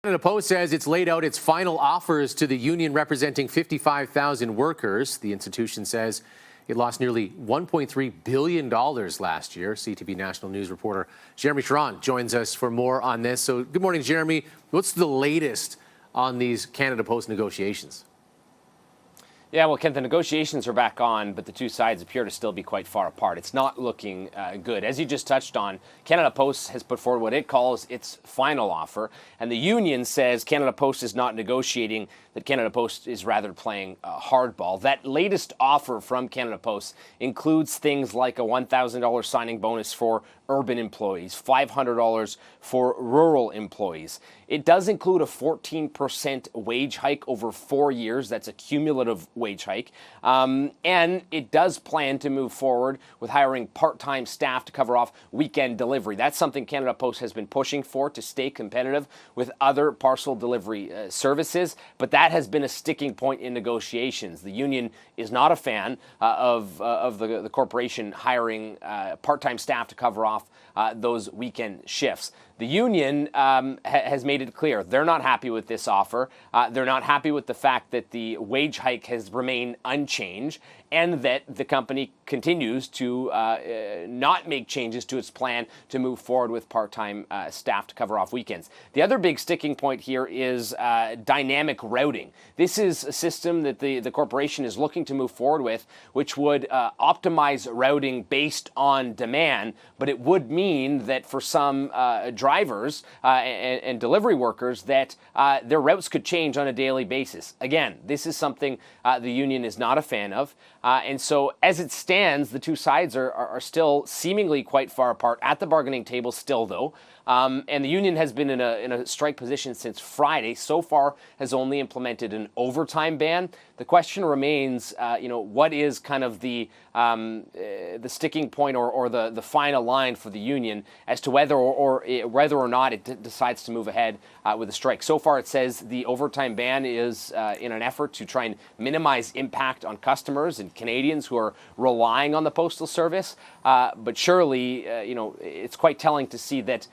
Canada Post says it's laid out its final offers to the union representing 55,000 workers. The institution says it lost nearly $1.3 billion last year. CTV National News reporter Jeremie Charron joins us for more on this. So good morning, Jeremie. What's the latest on these Canada Post negotiations? Yeah, well, Kent, the negotiations are back on, but the two sides appear to still be quite far apart. It's not looking good. As you just touched on, Canada Post has put forward what it calls its final offer, and the union says Canada Post is not negotiating, that Canada Post is rather playing hardball. That latest offer from Canada Post includes things like a $1,000 signing bonus for urban employees, $500 for rural employees. It does include a 14% wage hike over 4 years. That's a cumulative wage hike. And it does plan to move forward with hiring part-time staff to cover off weekend delivery. That's something Canada Post has been pushing for to stay competitive with other parcel delivery services. But that has been a sticking point in negotiations. The union is not a fan of the corporation hiring part-time staff to cover off those weekend shifts. The union has made it clear they're not happy with this offer. They're not happy with the fact that the wage hike has remained unchanged and that the company continues to not make changes to its plan to move forward with part-time staff to cover off weekends. The other big sticking point here is dynamic routing. This is a system that the corporation is looking to move forward with, which would optimize routing based on demand, but it would mean that for some drivers and delivery workers that their routes could change on a daily basis. Again, this is something the union is not a fan of. And so as it stands, the two sides are still seemingly quite far apart at the bargaining table still, though. And the union has been in a strike position since Friday. So far has only implemented an overtime ban. The question remains, what is kind of the sticking point or the final line for the union as to whether or not it decides to move ahead with a strike. So far, it says the overtime ban is in an effort to try and minimize impact on customers and Canadians who are relying on the Postal Service. But surely, it's quite telling to see that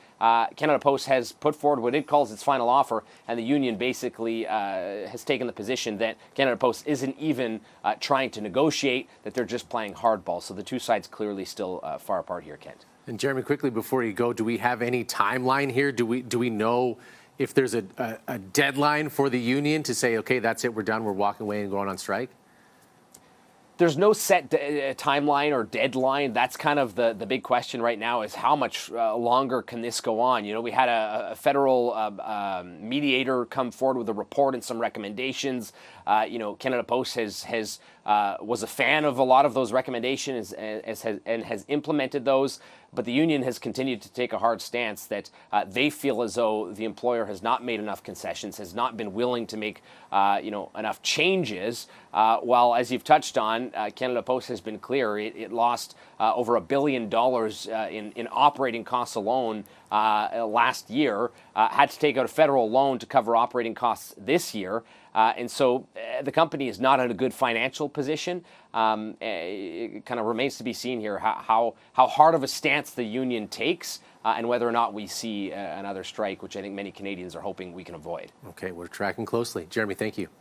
Canada Post has put forward what it calls its final offer, and the union basically has taken the position that Canada Post isn't even trying to negotiate, that they're just playing hardball. So the two sides clearly still far apart here, Kent. And Jeremie, quickly before you go, do we have any timeline here? Do we know if there's a deadline for the union to say, okay, that's it, we're done, we're walking away and going on strike? There's no set timeline or deadline. That's kind of the big question right now, is how much longer can this go on? We had a federal mediator come forward with a report and some recommendations. Canada Post was a fan of a lot of those recommendations and has implemented those. But the union has continued to take a hard stance that they feel as though the employer has not made enough concessions, has not been willing to make enough changes. While, as you've touched on, Canada Post has been clear, it lost over $1 billion in operating costs alone last year, had to take out a federal loan to cover operating costs this year. And so the company is not in a good financial position. It kind of remains to be seen here how hard of a stance the union takes and whether or not we see another strike, which I think many Canadians are hoping we can avoid. Okay, we're tracking closely. Jeremie, thank you.